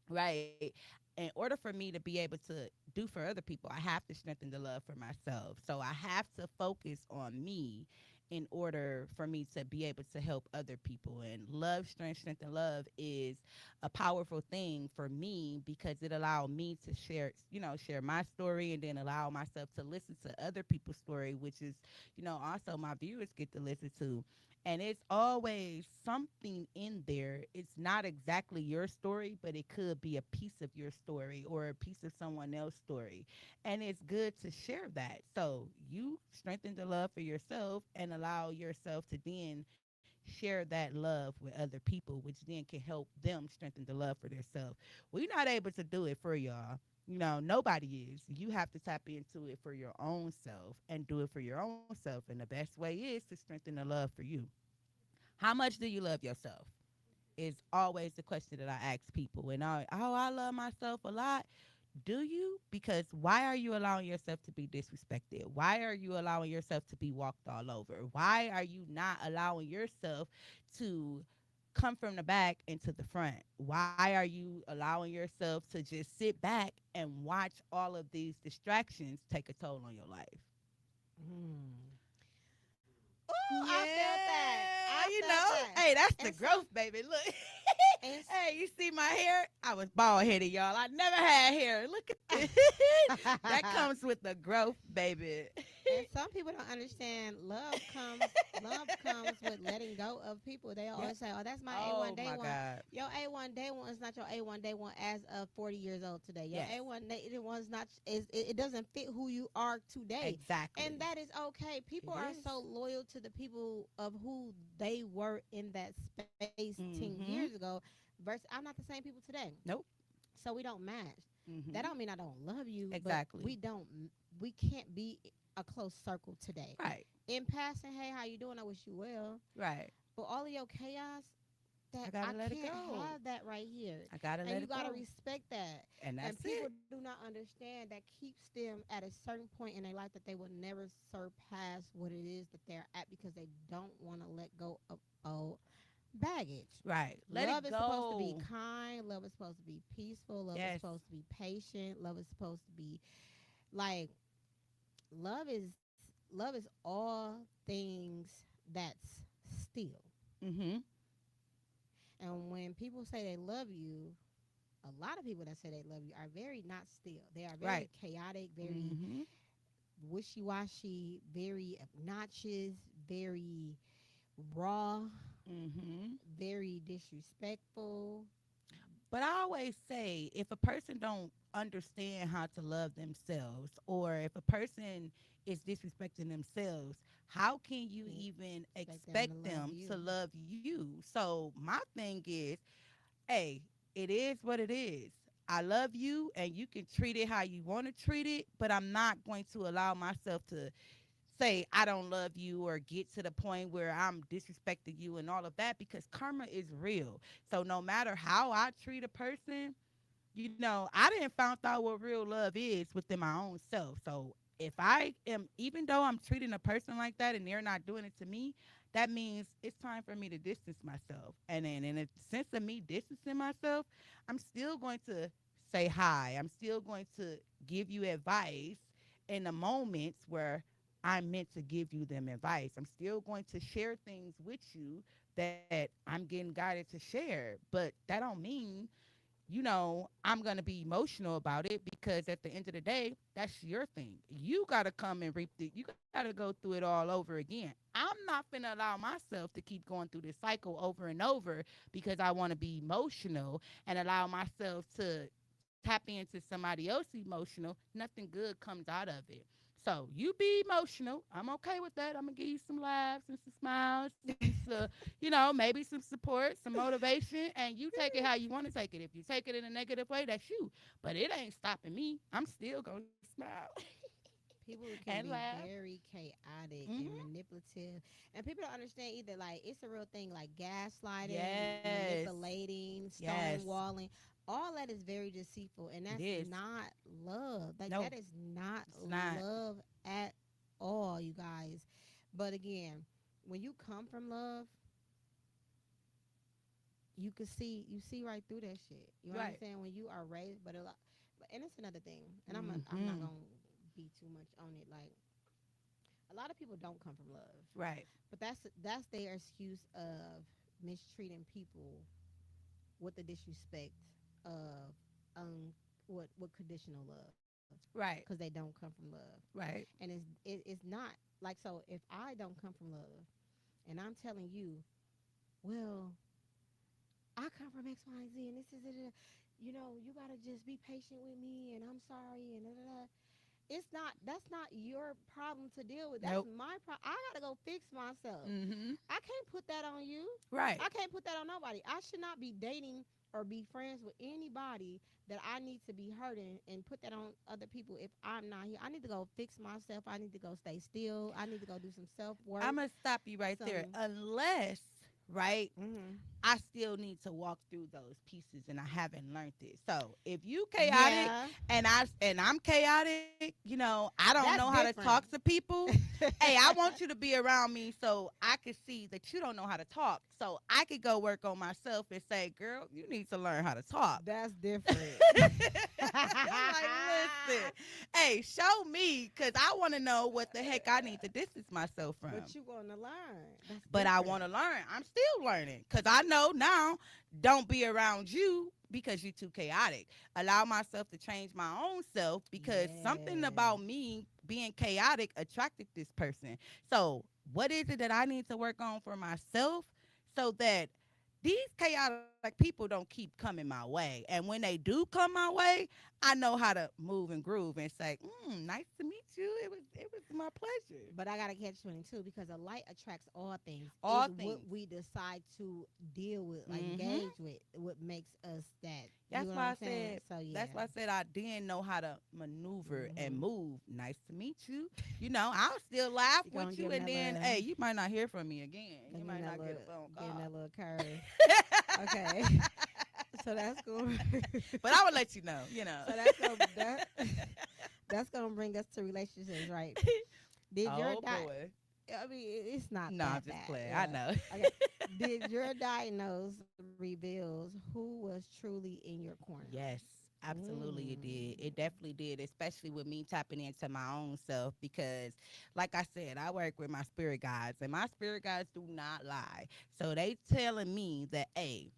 right? In order for me to be able to do for other people, I have to strengthen the love for myself. So I have to focus on me in order for me to be able to help other people. And love, strength, strength, and love is a powerful thing for me because it allowed me to share my story and then allow myself to listen to other people's story, which is, also my viewers get to listen to. And it's always something in there. It's not exactly your story, but it could be a piece of your story or a piece of someone else's story. And it's good to share that. So you strengthen the love for yourself and allow yourself to then share that love with other people, which then can help them strengthen the love for themselves. We're not able to do it for y'all. Nobody is. You have to tap into it for your own self and do it for your own self. And the best way is to strengthen the love for you. How much do you love yourself? Is always the question that I ask people. And I love myself a lot. Do you? Because why are you allowing yourself to be disrespected? Why are you allowing yourself to be walked all over? Why are you not allowing yourself to come from the back and to the front? Why are you allowing yourself to just sit back and watch all of these distractions take a toll on your life? Mm. Ooh, I felt that. Yeah, I felt that. hey, that's the And growth, baby. Look. and Hey, you see my hair? I was bald headed, y'all. I never had hair. Look at this. That comes with the growth, baby. and some people don't understand love comes with letting go of people. They Yep. always say, "Oh, that's my A1 Oh day my one." God. Your A1 day one is not your A1 day one as of 40 years old today. Your Yes. A1 day one is not it doesn't fit who you are today. And Exactly. that is okay. People It are is. so loyal to the people of who they were in that space 10 years Mm-hmm. ago versus I'm not the same people today. Nope. So we don't match. That Mm-hmm. don't mean I don't love you, but Exactly. we can't be a close circle today. Right. In passing, hey, how you doing? I wish you well. Right. But all of your chaos, I that I gotta let it can't go. have that right here. I gotta And let you it gotta go. respect that. And And that's people it. do not understand that keeps them at a certain point in their life that they will never surpass what it is that they're at because they don't want to let go of old baggage. Right. Let Love it is supposed to be go. kind. Love is supposed to be peaceful. Love is Yes. supposed to be patient. Love is supposed to be like love is love is all things that's still. Mm-hmm. And when people say they love you, a lot of people that say they love you are very not still. They are very Right. chaotic, very Mm-hmm. wishy washy, very obnoxious, very raw, Mm-hmm. very disrespectful. But I always say if a person don't understand how to love themselves or if a person is disrespecting themselves, how can you You even expect them to expect love them to you. love you? So my thing is, hey, it is what it is. I love you and you can treat it how you want to treat it, but I'm not going to allow myself to say I don't love you or get to the point where I'm disrespecting you and all of that because karma is real. So no matter how I treat a person, I didn't found out what real love is within my own self. So if I am, even though I'm treating a person like that and they're not doing it to me, that means it's time for me to distance myself. And then in a sense of me distancing myself, I'm still going to say hi. I'm still going to give you advice in the moments where I'm meant to give you them advice. I'm still going to share things with you that I'm getting guided to share. But that don't mean I'm going to be emotional about it because at the end of the day, that's your thing. You got to come and reap you got to go through it all over again. I'm not going to allow myself to keep going through this cycle over and over because I want to be emotional and allow myself to tap into somebody else's emotional. Nothing good comes out of it. So you be emotional. I'm okay with that. I'm gonna give you some laughs and some smiles, maybe some support, some motivation, and you take it how you want to take it. If you take it in a negative way, that's you. But it ain't stopping me. I'm still gonna smile. People can and be laugh. very chaotic and Hmm. manipulative, and people don't understand either. Like it's a real thing, like gaslighting, Yes. manipulating, Yes. stonewalling. All that is very deceitful, and It that's is. not love. Like No, that is not it's not. love at all, you guys. But again, when you come from love, you see right through that shit. You know what I'm Right. saying? When you are raised, but a lot, and it's another thing. And I'm not Hmm. gonna be too much on it. Like a lot of people don't come from love, Right. but that's their excuse of mistreating people with the disrespect of what conditional love, because they Right. don't come from love. Right. And it's not like, so if I don't come from love and I'm telling you, well, I come from X, Y, and Z, and this is it. You gotta just be patient with me, and I'm sorry, and da, da, da. It's not. That's not your problem to deal with. That's Nope. my problem. I gotta go fix myself. Hmm. I can't put that on you. Right. I can't put that on nobody. I should not be dating or be friends with anybody that I need to be hurting and put that on other people if I'm not here. I need to go fix myself. I need to go stay still. I need to go do some self I'm work. gonna stop you right there. Some. Unless, right, Hmm. I still need to walk through those pieces and I haven't learned it. So if you chaotic Yeah, and I'm chaotic, I don't know that's how to talk different. to people. Hey, I want you to be around me so I can see that you don't know how to talk. So I could go work on myself and say, girl, you need to learn how to talk. That's different. I'm like, listen, hey, show me because I want to know what the heck I need to distance myself from. But you gonna learn. That's But I want different. to learn. I'm still learning because I know now don't be around you because you're too chaotic. Allow myself to change my own self because something Yeah. about me being chaotic attracted this person. So, what is it that I need to work on for myself so that these chaotic people don't keep coming my way? And when they do come my way, I know how to move and groove and say, nice to meet you. It was my pleasure. But I gotta catch 22 because a light attracts all things. All Is what things. we decide to deal with, like Mm-hmm. engage with, what makes us that. You That's know what why I'm I saying? said. So That's yeah. why I said I didn't know how to maneuver and Hmm. move. Nice to meet you. I'll still laugh You gonna with give you, him and that then little, hey, you might not hear from me again. You give him might that not get little, a phone give him call. that little curve. Okay. So that's going. But I would let you know. So that's gonna bring us to relationships, right? Did your Oh di- boy. I mean, it's not No, I'm that just bad. playing. I Yeah. know. Okay. Did your diagnose reveals who was truly in your corner? Yes, absolutely it did. Mm. It definitely did, especially with me tapping into my own self because like I said, I work with my spirit guides and my spirit guides do not lie. So they telling me that, hey,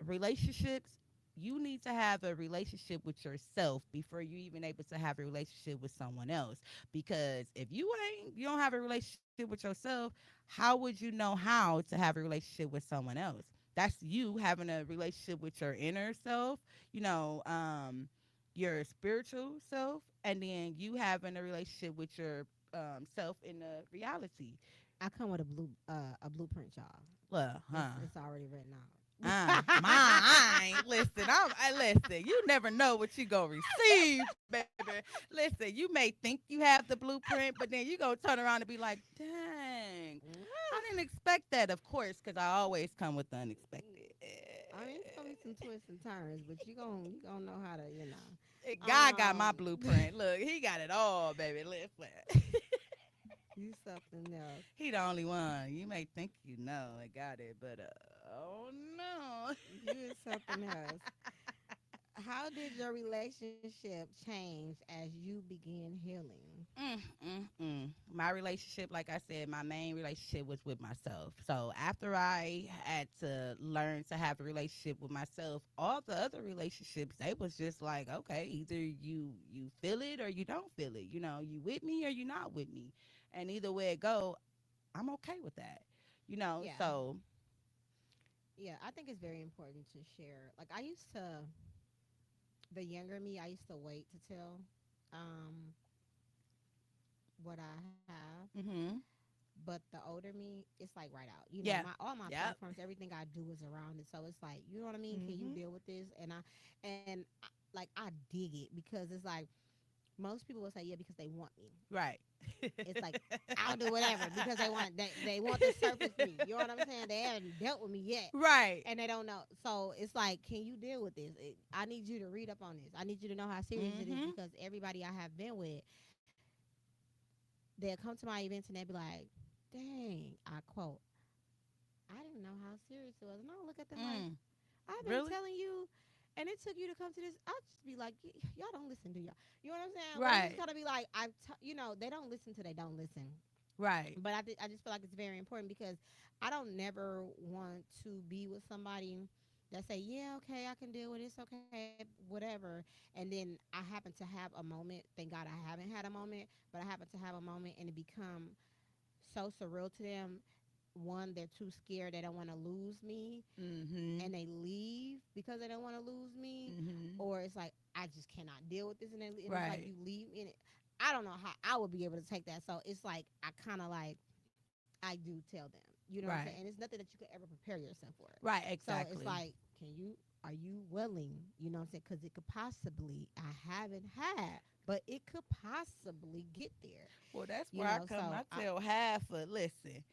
relationships, you need to have a relationship with yourself before you even able to have a relationship with someone else. Because if you don't have a relationship with yourself, how would you know how to have a relationship with someone else? That's you having a relationship with your inner self, your spiritual self, and then you having a relationship with your self in the reality. I come with a blueprint, y'all. Well, It's already written out. mine. Listen, listen. You never know what you gonna receive, baby. Listen, you may think you have the blueprint, but then you gonna turn around and be like, "Dang, I didn't expect that." Of course, because I always come with the unexpected. I mean, it's gonna be some twists and turns, but you gonna know how to, God got my blueprint. Look, he got it all, baby. Listen, you something else. he the only one. You may think you know I got it, but oh no. You is something else. How did your relationship change as you began healing? My relationship, like I said, my main relationship was with myself. So after I had to learn to have a relationship with myself, all the other relationships, they was just like, okay, either you feel it or you don't feel it. You with me or you not with me, and either way it go, I'm okay with that. Yeah. So Yeah, I think it's very important to share. Like I used to, the younger me, I used to wait to tell um what I have. hmm But the older me, it's like right out. yeah, All my yep, platforms, everything I do is around it. So it's like, you know what I mean? Can you hmm deal with this? And like I dig it because it's like Most people will say yeah because they want me. Right. It's like I'll do whatever because they want the surface me. You know what I'm saying? They haven't dealt with me yet. Right. And they don't know. So it's like, can you deal with this? I need you to read up on this. I need you to know how serious it is Mhm. because everybody I have been with, they'll come to my events and they'll be like, dang, I quote, I didn't know how serious it was. And I'll look at them like, Mm. I've been Really? telling you, and it took you to come to this. I'll just be like, y'all don't listen, do y'all? You know what I'm saying? But it's just Right. gotta be like, they don't listen till they don't listen. Right. But I just feel like it's very important because I don't never want to be with somebody that say, yeah, okay, I can deal with it. It's okay, whatever. And then I happen to have a moment. Thank God I haven't had a moment, but I happen to have a moment and it become so surreal to them. One, they're too scared. They don't want to lose me Mhm. and they leave because they don't want to lose me. Mhm. Or it's like, I just cannot deal with this. And it's like Right. you leave in it. I don't know how I would be able to take that. So it's like, I kind of like, I do tell them, you know what I'm saying? And Right. it's nothing that you could ever prepare yourself for it. Right. So it's Exactly. like, are you willing? You know what I'm saying? Because it could possibly, I haven't had, but it could possibly get there, Well, that's you where I know? come. So I I, tell half of listen.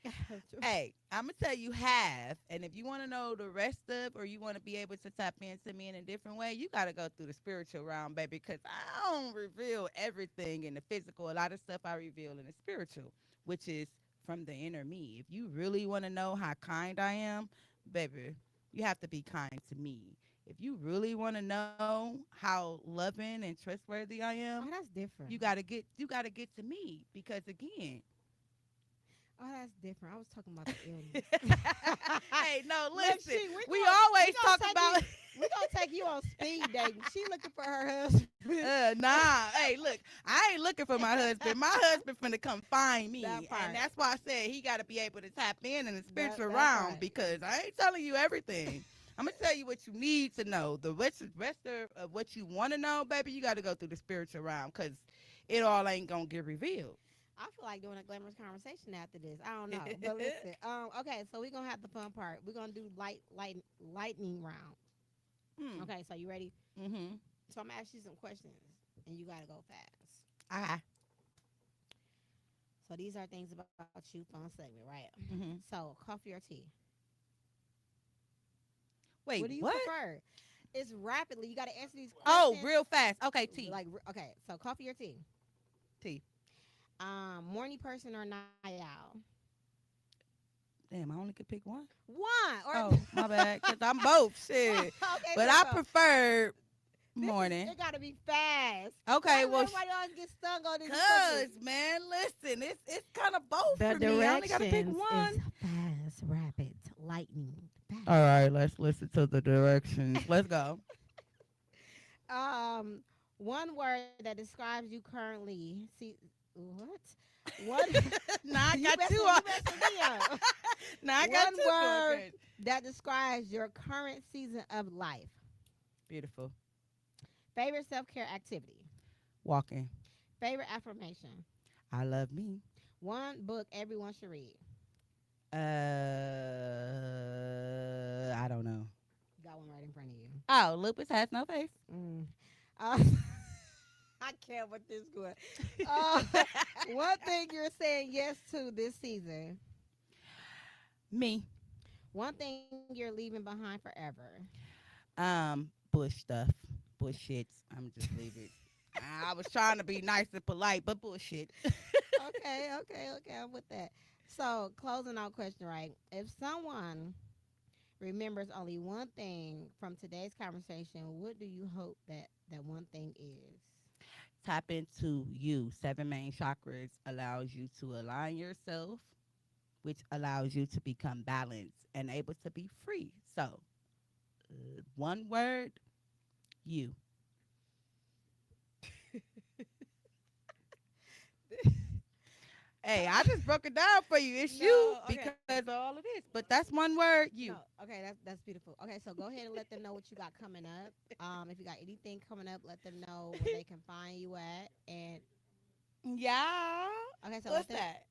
Hey, I'm gonna tell you half, and if you want to know the rest of, or you want to be able to tap into me in a different way, you got to go through the spiritual realm, baby. Because I don't reveal everything in the physical. A lot of stuff I reveal in the spiritual, which is from the inner me. If you really want to know how kind I am, baby, you have to be kind to me. If you really want to know how loving and trustworthy I am, oh, that's different. you gotta get to me because again, Oh, that's different. I was talking about the illness. hey, no, Look, listen. We we always talk gonna take about. you we gonna take you on speed dating. She looking for her husband. Nah. Hey, look, I ain't looking for my husband. My husband finna come find That me, and part. that's why I said he got to be able to tap in the spiritual That realm part. because I ain't telling you everything. I'm gonna tell you what you need to know. The rest of what you want to know, baby, you got to go through the spiritual realm because it all ain't gonna get revealed. I feel like doing a glamorous conversation after this. I don't know, but listen. Okay, so we're gonna have the fun part. We're gonna do lightning round. Hmm. Okay, so you ready? Mhm. So I'm gonna ask you some questions, and you gotta go fast. Ah. So these are things about you, fun segment, right? Mhm. So coffee or tea? What Wait, do you what? prefer? It's rapidly. You gotta answer these Oh, questions. real fast. Okay, T. Okay, so coffee or tea? T. Morning person or night owl? Damn, I only could pick one. One or Oh, my bad. Cause I'm both shit, okay, but so I go. prefer This is morning. it. Got to be fast. Why Okay, do well, everybody always get stung on this cause fucking? man, listen, it's kind of both The for me. I only gotta pick directions is one. fast, rapid, lightning, All fast. right, let's listen to the directions. Let's go. Um, one word that describes you currently. See what? One. Now I you got two. messing. You messing me up. Now I got One two going word good. that describes your current season of life. Beautiful. Favorite self care activity. Walking. Favorite affirmation. I love me. One book everyone should read. I don't know. Got one right in front of you. Oh, lupus has no face. Mm. Uh, I can't with this good. Uh, one thing you're saying yes to this season. Me. One thing you're leaving behind forever. Bush stuff. Bullshit. I'm just leave it. I was trying to be nice and polite, but bullshit. Okay. I'm with that. So, closing out question, right? If someone remembers only one thing from today's conversation, what do you hope that one thing is? Tap into you. Seven main chakras allows you to align yourself, which allows you to become balanced and able to be free. So, one word, you. Hey, I just broke it down for you. It's you No, okay. because of all of this. But that's one word, you. No, okay, that's beautiful. Okay, so go ahead and let them know what you got coming up. If you got anything coming up, let them know where they can find you at. And Yeah. okay, so What's let them. that?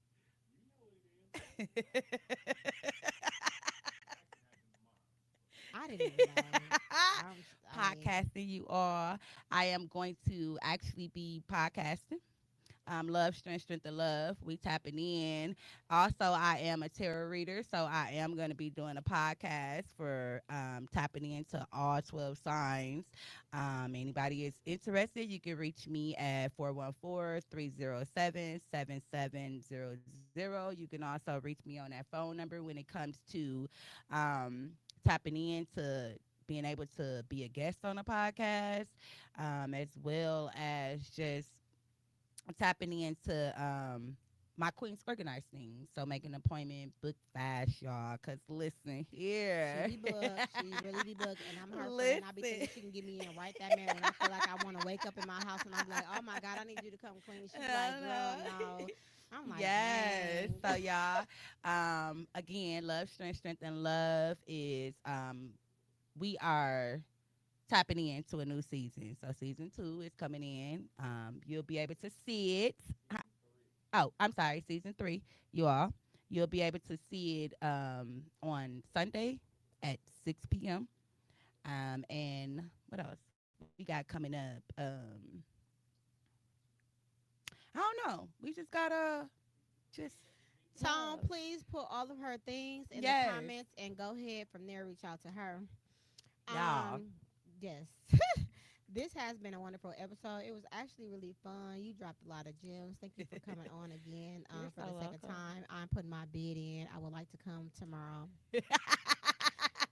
I didn't even know. I mean, Podcasting, you all. I am going to actually be podcasting. Love, strength, strength, and love. We tapping in. Also, I am a tarot reader, so I am going to be doing a podcast for tapping into all 12 signs. Anybody is interested, you can reach me at 414-307-7700. You can also reach me on that phone number when it comes to tapping into being able to be a guest on a podcast, as well as just tapping into my Queen's organized things. So make an appointment, book fast, y'all. Cause listen she here. be booked. She really be booked, and I'm her friend. I be Listen. thinking she can get me in right that minute when I feel like I want to wake up in my house and I'm like, oh my god, I need you to come clean. She be like, girl, no. I'm like, Yes. dang. So y'all, again, love, strength, strength, and love is we are tapping into a new season. So season 2 is coming in. You'll be able to see it. Oh, I'm sorry, season 3, you all. You'll be able to see it on Sunday at 6 p.m. And what else we got coming up? I don't know. We just gotta just Tone, love. please put all of her things in the Yes, comments and go ahead from there. Reach out to her. y'all. Yes. This has been a wonderful episode. It was actually really fun. You dropped a lot of gems. Thank you for coming on again You're for so the second welcome. time. I'm putting my bid in. I would like to come tomorrow.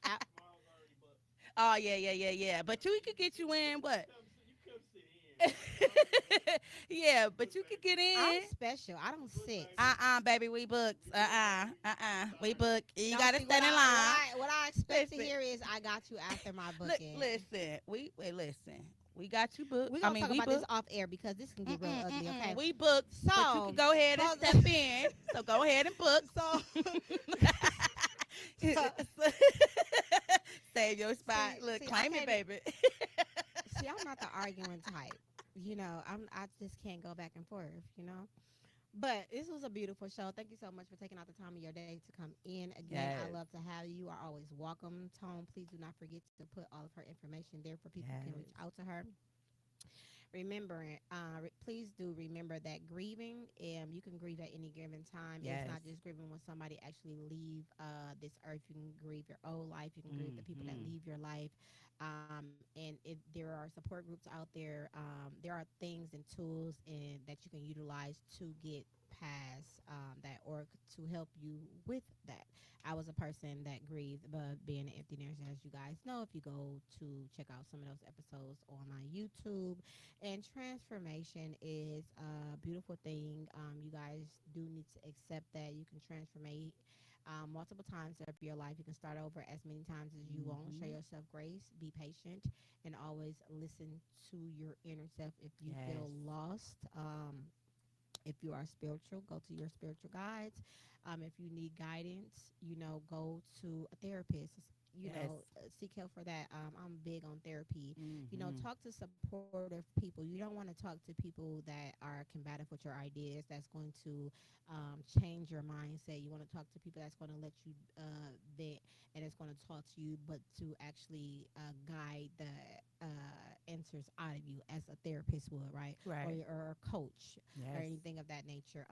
I, Oh yeah, yeah, yeah, yeah. But we could get you in. What? Yeah, but you could get I'm in. special. I don't sit. Baby, we booked. We booked. You No, gotta see what stand in I what line. I what I expect to Listen, hear is I got you after my look, booking. listen. We wait, listen. We got you booked. We're I gonna mean, talk we about this booked. off air because this can get real ugly. Okay. We booked, but you can So, go ahead and hold step in. So go ahead and book. so, so Save your spot. Look, see, I claim it, can't. baby. See, I'm not the arguing type. I just can't go back and forth. But this was a beautiful show. Thank you so much for taking out the time of your day to come in again. I Yes. love to have you. You are always welcome. Tone, please do not forget to put all of her information there for people who can reach Yes. out to her. Please do remember that grieving, you can grieve at any given time. It's Yes. not just grieving when somebody actually leave this earth. You can grieve your old life. You can grieve the people that Mm-hmm. leave your life. And if there are support groups out there, there are things and tools that you can utilize to get past that, or to help you with that. I was a person that grieved, but being an empty nurse, as you guys know, if you go to check out some of those episodes on my YouTube. And transformation is a beautiful thing. You guys do need to accept that you can transformate multiple times of your life. You can start over as many times as you want. Show Mm-hmm. yourself grace. Be patient, and always listen to your inner self. If you Yes. feel lost, if you are spiritual, go to your spiritual guides. If you need guidance, go to a therapist. Yes. Seek help for that. I'm big on therapy. Mm-hmm. Talk to supportive people. You don't want to talk to people that are combative with your ideas. That's going to change your mindset. You want to talk to people that's going to let you vent, and it's going to talk to you, but to actually guide the answers out of you as a therapist would, right? or, Right. or a coach or Yes. anything of that nature.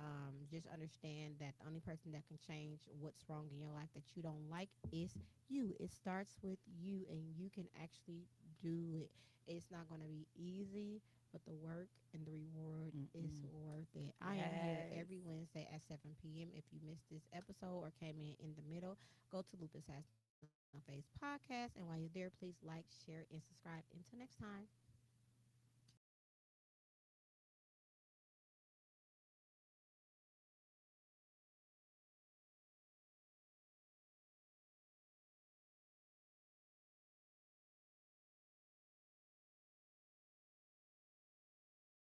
Just understand that the only person that can change what's wrong in your life that you don't like is you. It starts with you, and you can actually do it. It's not going to be easy, but the work and the reward is Mm-mm. worth it. I am here Yes. every Wednesday at 7 p.m. If you missed this episode or came in the middle, go to Lupus Has No Face podcast. And while you're there, please like, share, and subscribe. Until next time.